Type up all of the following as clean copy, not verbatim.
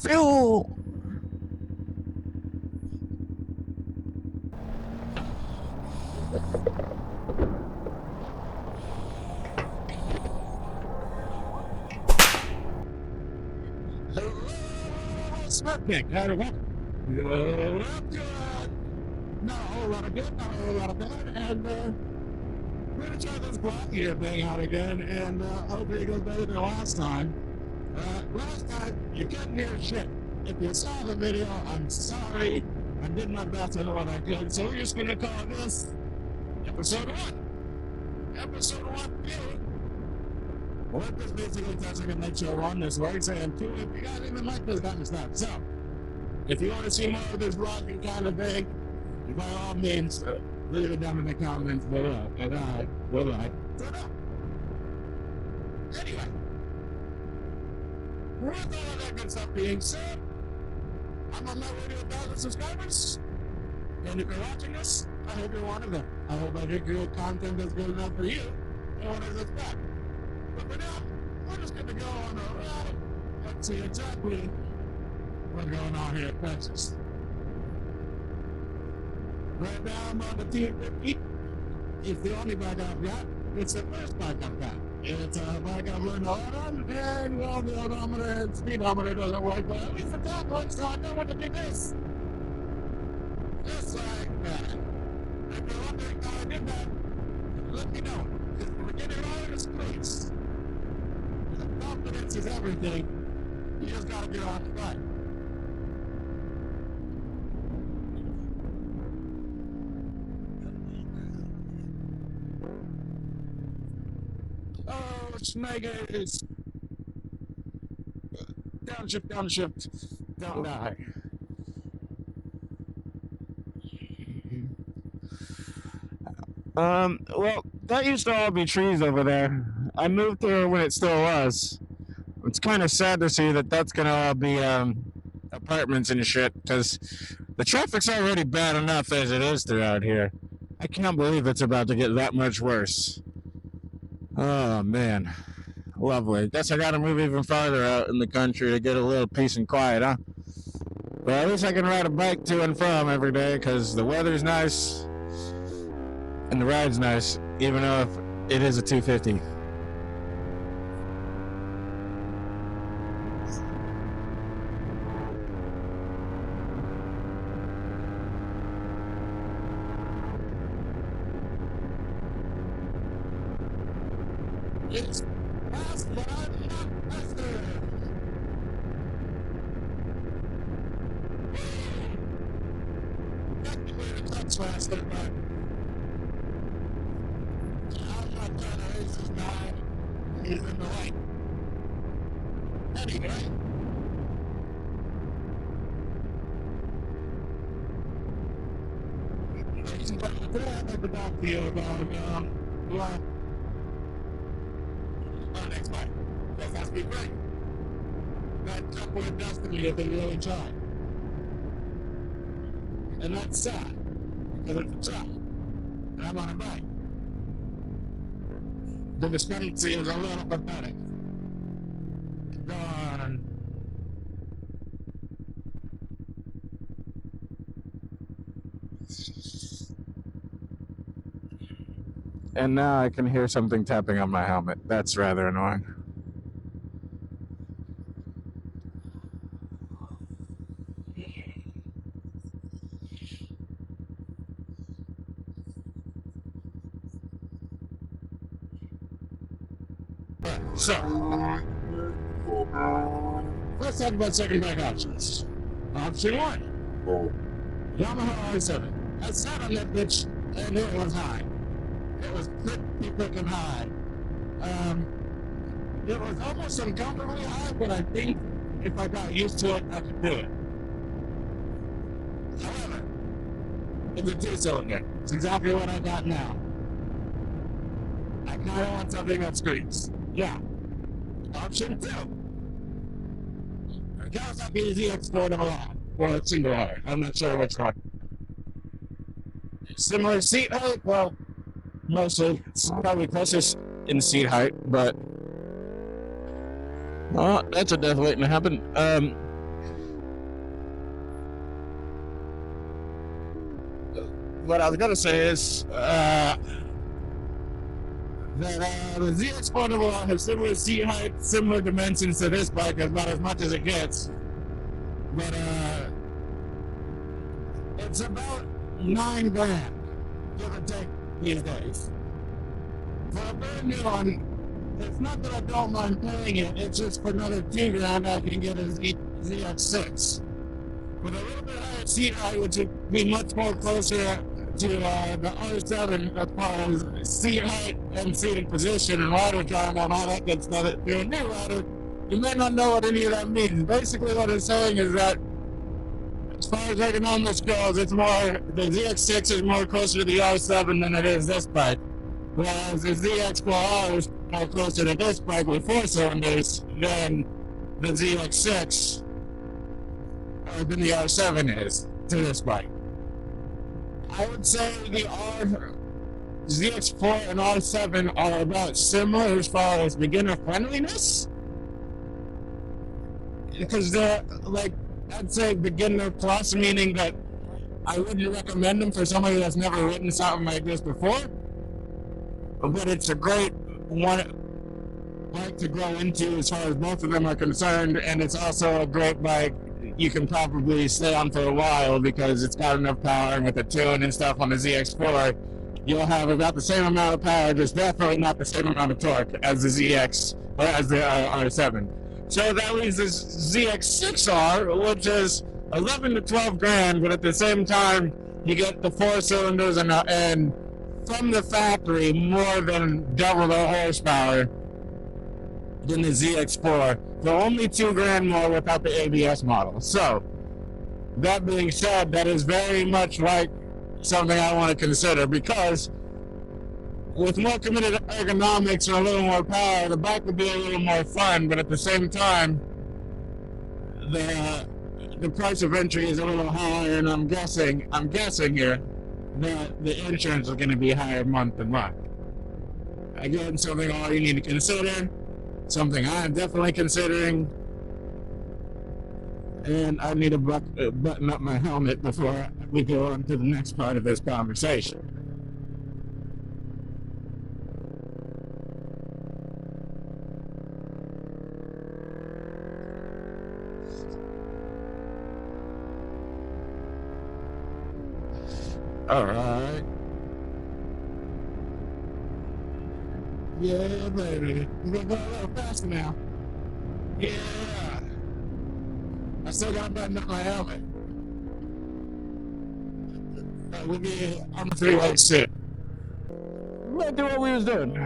fuel. Smurphgang, how do you want? Good. Not a whole lot of good, not a whole lot of bad, and we're gonna try this block here thing out again, and hopefully it goes better than last time. Last time, you couldn't hear shit. If you saw the video, I'm sorry. I did my best to know what I could, so we're just gonna call this episode 1. Episode 1 view. What this basically testing to make sure we're on this works, and 2, if you guys even like this kind of stuff. So, if you want to see more of this vlogging kind of thing, by all means, leave it down in the comments below, and I will like to know. Anyway, with all of that good stuff being said, I'm on my way to 1,000 subscribers, and if you're watching this, I hope you're one of them. I hope I do good content that's good enough for you, and what is expect. But for now, we're just going to go on a ride and see exactly what's going on here at Texas. Right now I'm on the T50. It's the only bike I've got. It's the first bike I've got. It's a bike I've learned a lot on, and well, the odometer and speedometer doesn't work, but at least the top works, so I know what to do this. Just like that. If you're wondering how I did that, let me know. Because we're getting all in the streets. Confidence is everything. You just gotta get on the bike. Oh, Schmeggers! Downshift, don't die. Well, that used to all be trees over there. I moved there when it still was. It's kind of sad to see that that's gonna all be apartments and shit, because the traffic's already bad enough as it is throughout here. I can't believe it's about to get that much worse. Oh man, lovely. Guess I gotta move even farther out in the country to get a little peace and quiet, huh? But at least I can ride a bike to and from every day, because the weather's nice and the ride's nice, even though if it is a 250. It's fast, but I'm not faster. Technically, the truck's faster, but I'm not trying to race this guy. He's in the way. Anyway. Today I'd like to talk to you about, my next bike. That has to be great. That couple of destiny that they really tried. And that's sad. Because it's a truck. And I'm on a bike. The discrepancy is a little pathetic. Go on. And now I can hear something tapping on my helmet. That's rather annoying. So, let's talk about second bike options. Option 1. Yamaha i7. I sat on that bitch and it was high. It was pretty freaking high. It was almost uncomfortably high, but I think if I got used to it, I could do it. However, it's a 2-cylinder. It's exactly what I got now. I kind of want something that screams. Yeah. Option 2. Kawasaki ZX400 or a single R. I'm not sure which one. Similar seat height, well, mostly. It's probably closest in seat height, but that's a death waiting to happen. what I was gonna say is that the ZX Portable will have similar seat height, similar dimensions to this bike, about as much as it gets. But it's about $9,000, give or take, these days. For a brand new one, it's not that I don't mind paying it, it's just for another $2,000 I can get a ZX6. With a little bit higher seat height, which would be much more closer to the R7 as far as seat height and seating position and rider time and all that good stuff. If you're a new rider, you may not know what any of that means. Basically what it's saying is that as far as ergonomics goes, it's more, the ZX6 is more closer to the R7 than it is this bike. Whereas the ZX4R is more closer to this bike with 4 cylinders than the ZX6 than the R7 is to this bike. I would say the ZX4 and R7 are about similar as far as beginner friendliness. Because they're like, I'd say beginner plus, meaning that I wouldn't recommend them for somebody that's never ridden something like this before. But it's a great one bike to grow into as far as both of them are concerned, and it's also a great bike you can probably stay on for a while because it's got enough power, and with the tune and stuff on the ZX4, you'll have about the same amount of power, just definitely not the same amount of torque as the ZX or as the R7. So that leaves this ZX6R, which is 11 to 12 grand, but at the same time, you get the 4 cylinders and from the factory more than double the horsepower than the ZX4 for only 2 grand more without the ABS model. So, that being said, that is very much like something I want to consider, because with more committed ergonomics and a little more power, the bike would be a little more fun, but at the same time, the price of entry is a little higher, and I'm guessing here that the insurance is going to be higher month to month. Again, something all you need to consider. Something I'm definitely considering, and I need to button up my helmet before we go on to the next part of this conversation. All right. Yeah, baby. We're going a little faster now. Yeah. I still got to button up my helmet. We'll be on the three-way sit. We'll do what we was doing.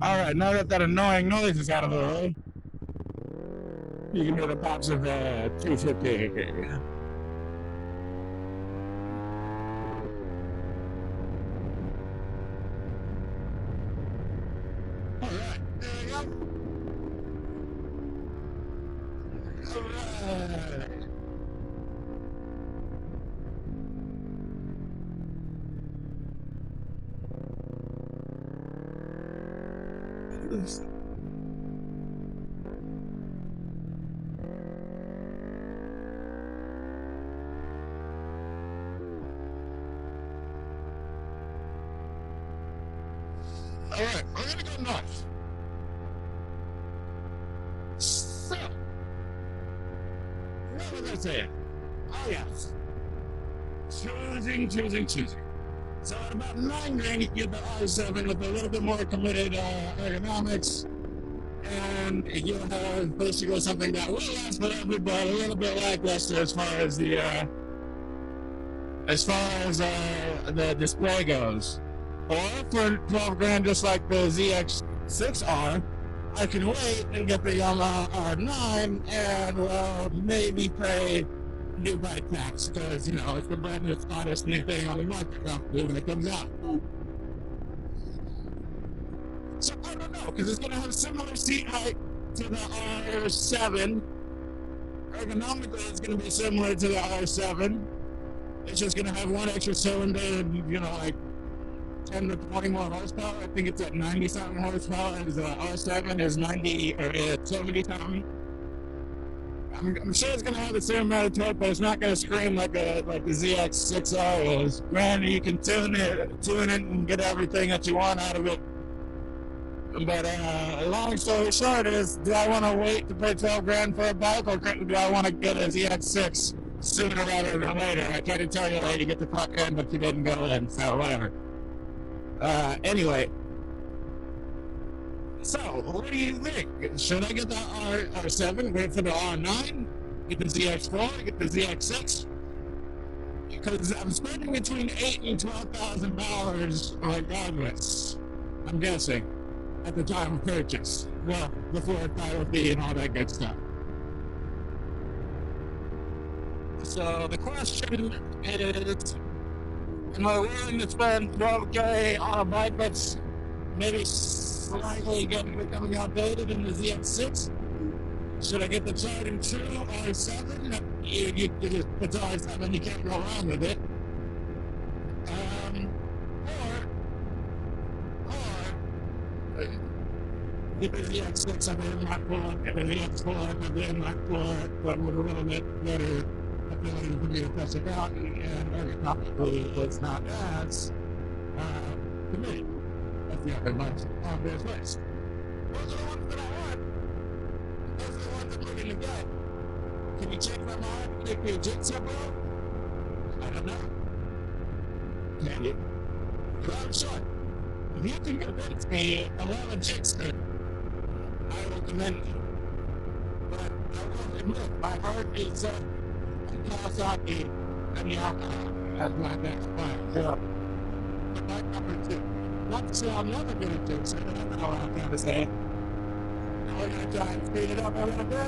All right, now that that annoying noise is out of the way, you can hear the pops of 250. All right, there we go. All right. All right, we're gonna go north. So, what was I saying? Oh yes, choosing. So at about 9 grand, you get the R7 with a little bit more committed ergonomics, and you'll have basically something that will last forever, but a little bit lackluster as far as the display goes. Or for 12 grand, just like the ZX6R, I can wait and get the Yamaha R9 and, well, maybe pay new bike tax, because, you know, it's the brand new, hottest new thing on the market probably when it comes out. So I don't know, because it's going to have similar seat height to the R7. Ergonomically, it's going to be similar to the R7. It's just going to have one extra cylinder and, you know, like 10 to 20 more horsepower. I think it's at 90 something horsepower. As R7 is 90 or 70 something. I'm sure it's gonna have the same amount of torque, but it's not gonna scream like the ZX6R is. Granted, you can tune it, and get everything that you want out of it. But long story short is, do I want to wait to pay 12 grand for a bike, or do I want to get a ZX6 sooner rather than later? I tried to tell you, lady, get the fuck in, but you didn't go in, so whatever. Anyway. So, what do you think? Should I get the R7, wait for the R9, get the ZX4, get the ZX6? Because I'm spending between $8,000 and $12,000 regardless, I'm guessing, at the time of purchase. Well, before title fee and all that good stuff. So the question is, am I willing to spend $12K on a bike that's maybe slightly becoming outdated in the ZX6? Should I get the tried and true R7? You just put the R7, you can't go wrong with it. Or get the ZX6 under inline pull-up, get the ZX4 under the inline pull-up, but with a little bit better ability for me to press it out, and ergonomically it's not as committed. That's the other much obvious list. Those are the ones that I want. Those are the ones I'm looking to get. Can you check my mind? Make me a jigsaw, bro? I don't know. Can you? But I'm short. If you can convince me 11 jigsaw, I will commend you. But I will admit, my heart is Kawasaki and Yamaha as my next plan. So, my number 2. Not to say I'm never going to do so, but I don't know what I'm going to say. We're going to try and speed it up a little bit.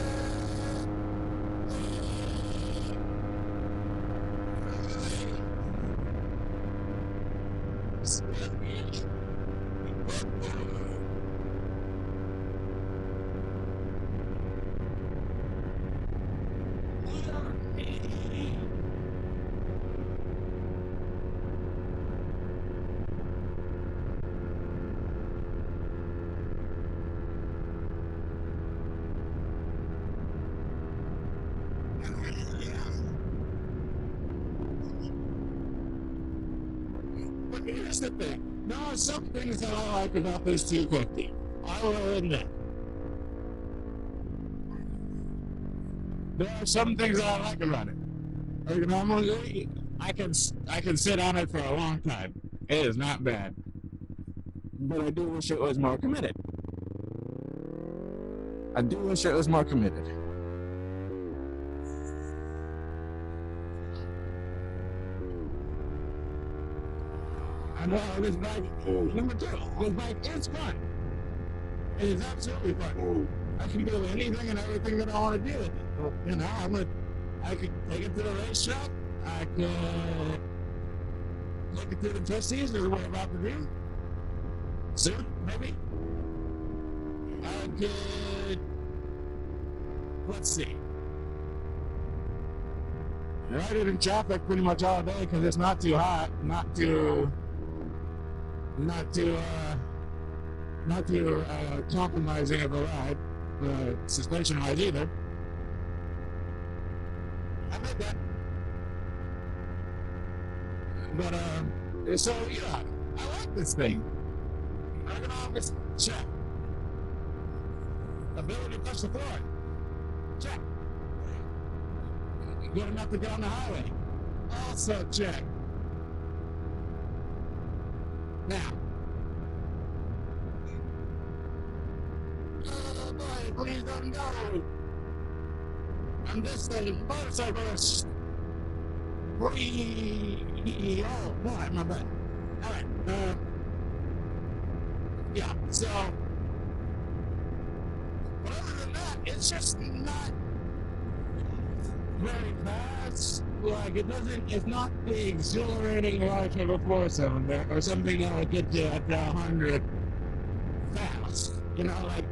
But here's the thing. There are some things that I like about this 250. I will admit. There are some things that I like about it. Normally, I can sit on it for a long time. It is not bad. But I do wish it was more committed. I do wish it was more committed. I know this bike, number 2, this bike is fun. It is absolutely fun. I can do anything and everything that I want to do with it. You know, I could take it to the racetrack. I could take it to the twisties, as we're about to do. Soon, maybe. I could, let's see. Ride it in traffic pretty much all day because it's not too hot, not too compromising of a ride, suspension-wise either. I like that. But, so, yeah, I like this thing. Ergonomics, check. Ability to touch the floor, check. Good enough to get on the highway, also check. Now, oh boy, please don't go. I'm just a motorcyclist. Oh boy, my bad. All right. Yeah. So, but other than that, it's just not very fast. Like it's not the exhilarating rush of a 4-cylinder or something that will get you at 100 fast. You know, like,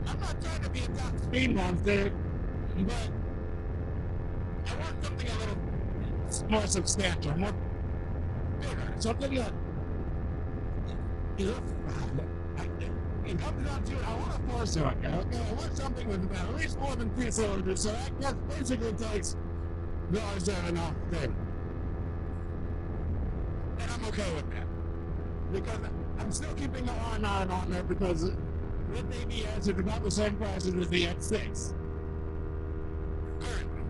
I'm not trying to be a top speed monster, but I want something a little more substantial, more bigger, something that It comes down to it. I want a four-cylinder. Okay, I want something with about at least more than 3 cylinders. So that basically takes the R7 off the thing. And I'm okay with that. Because I'm still keeping the R9 on there because with ABS, it's about the same price as the X6. Currently.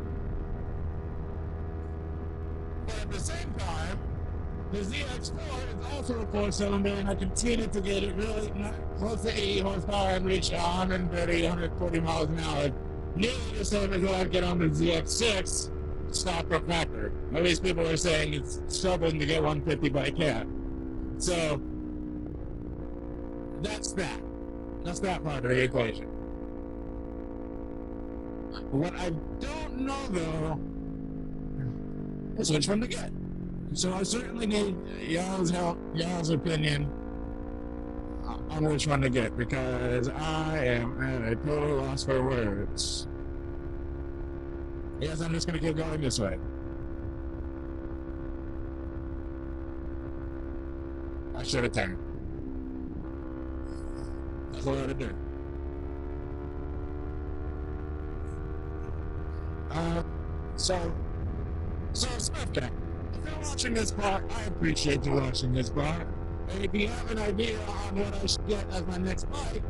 But at the same time, the ZX4 is also a 4-cylinder, and I continue to get it really close to 80 horsepower and reach 130, 140 miles an hour. Nearly the same as what I get on the ZX6 stock refractor. At least people are saying it's struggling to get 150, but I can't. So, that's that. That's that part of the equation. What I don't know, though, is which one to get. So I certainly need y'all's help, y'all's opinion on which one to get, because I am at a total loss for words. Yes, I'm just going to keep going this way. I should have turned. That's what I ought to do. So Smurphgang, if you're watching this part, I appreciate you watching this part. And if you have an idea on what I should get as my next bike,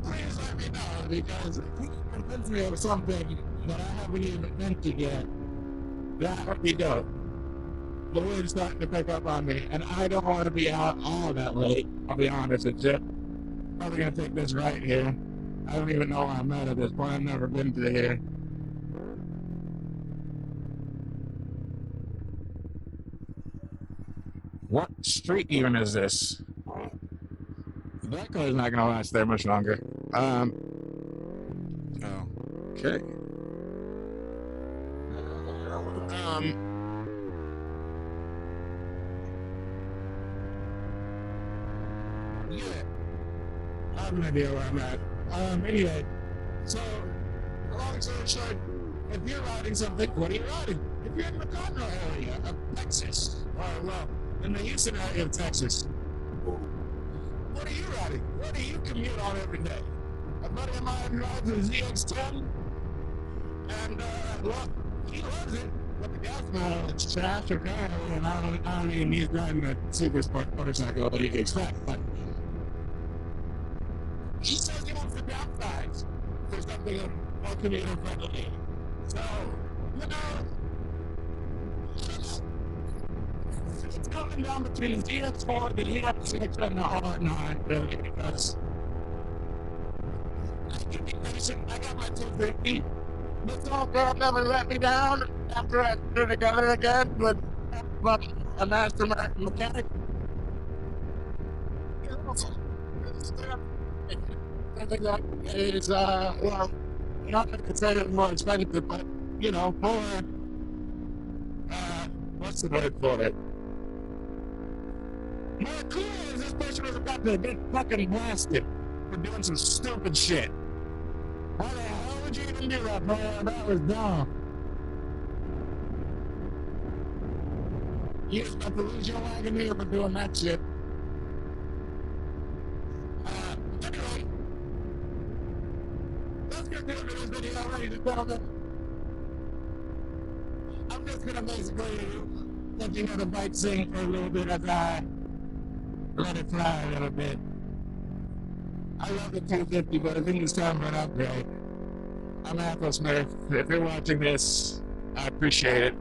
please let me know, because if you can convince me of something that I haven't even meant to get, that would be dope. The wind's starting to pick up on me, and I don't want to be out all that late. I'll be honest with you. Probably gonna take this right here. I don't even know where I'm at this point. I've never been to here. What street even is this? That car's not gonna last there much longer. Okay. Yeah. I have no idea where I'm at. Anyway, so, long story short, if you're riding something, what are you riding? If you're in the Conroe area of Texas, or, well, in the Houston area of Texas, what are you riding? What do you commute on every day? A buddy of mine rides a ZX10, and, well, he loves it, but the gas mileage, it's trash or car, and I don't even he's driving a super sport motorcycle that you can expect, but he says he wants to downsize for something more commuter friendly. So, you know, it's coming down between the ZX4, the ZX6, and the R9, really, because I can be patient. I got my 250. This old girl never let me down after I threw together again with a master mechanic. I think that is, well, not to say it's more expensive, but, you know, more, what's the word for it? More cool as this person was about to get fucking blasted for doing some stupid shit. Why the hell would you even do that, bro? That was dumb. You just about to lose your wagon here for doing that shit. Anyway, let's get to this video, ladies and gentlemen. I'm just gonna basically let you know the bike sing for a little bit as I let it fly a little bit. I love the 250, but I think it's time for an upgrade. I'm Apple Smurf. If you're watching this, I appreciate it.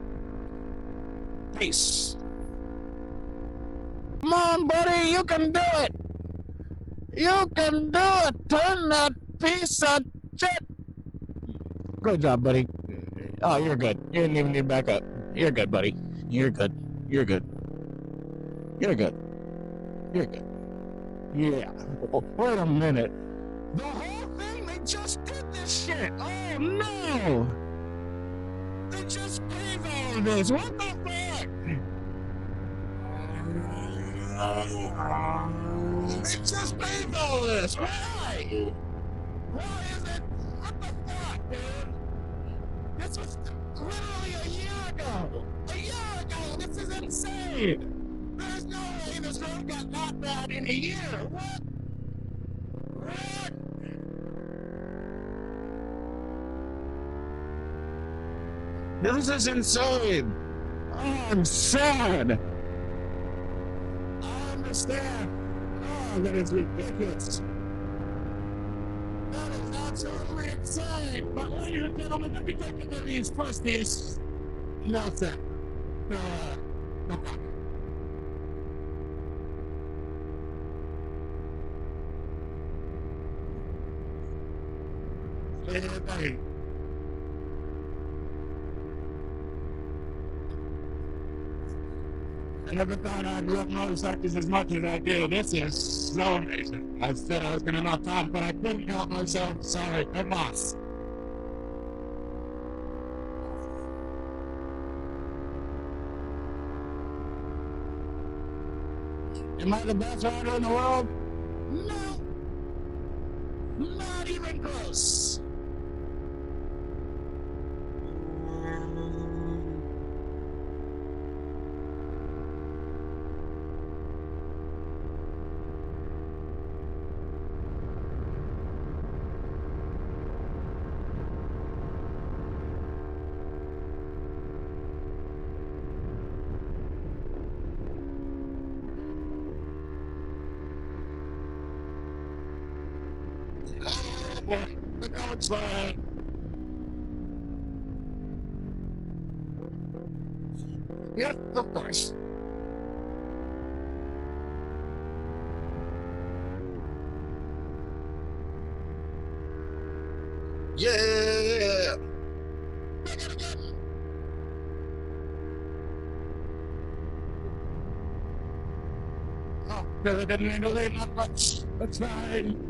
Peace. Come on, buddy, you can do it. You can do it. Turn that piece of shit. Good job, buddy. Oh, you're good. You didn't even need backup. You're good, buddy. You're good. You're good. You're good. You're good. Yeah. Oh, wait a minute. The whole thing? They just did this shit. Oh, no. They just paved all of this. What the fuck? They just paved all of this. Why? Why is it? What the fuck, dude? This was literally a year ago. A year ago. This is insane. There's no way mean this road got that bad in a year? What? What? This is insane. Oh, I'm sad. I understand. Oh, that is ridiculous. That is absolutely insane. But ladies and gentlemen, let me take you to these first piece. No, sir. No, no problem. Hey, I never thought I'd love motorcycles as much as I do. This is so amazing. I said I was going to not talk, but I couldn't help myself. Sorry, I'm lost. Am I the best rider in the world? No. Not even close. Oh boy, look how it's flying. Yes, of course. Yeah! Oh, really didn't handle it that much. That's fine.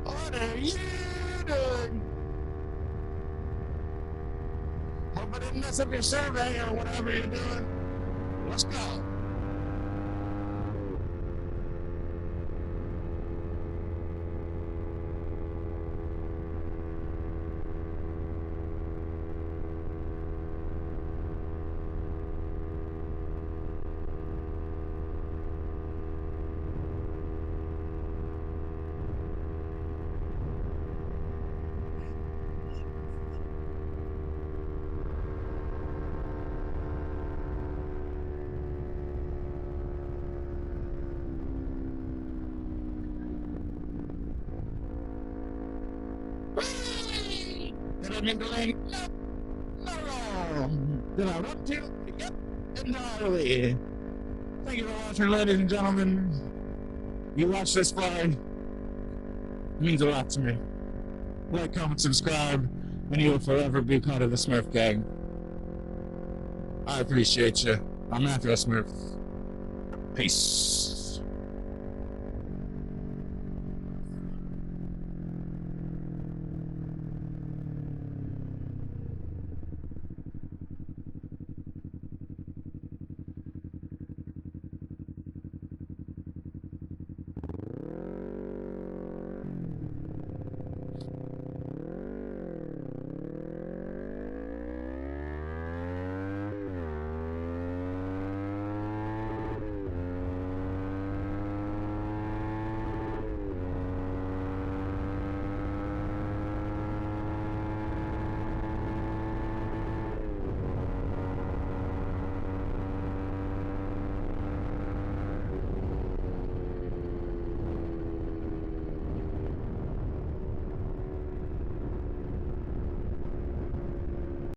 What are you doing? Hope I didn't mess up your survey or whatever you're doing. Let's go. Did I mean to lane? No. No. Did I want to? Yep. Entirely. Thank you for watching, ladies and gentlemen. You watch this far. It means a lot to me. Like, comment, subscribe, and you will forever be part of the Smurphgang. I appreciate you. I'm Matthew Smurf. Peace.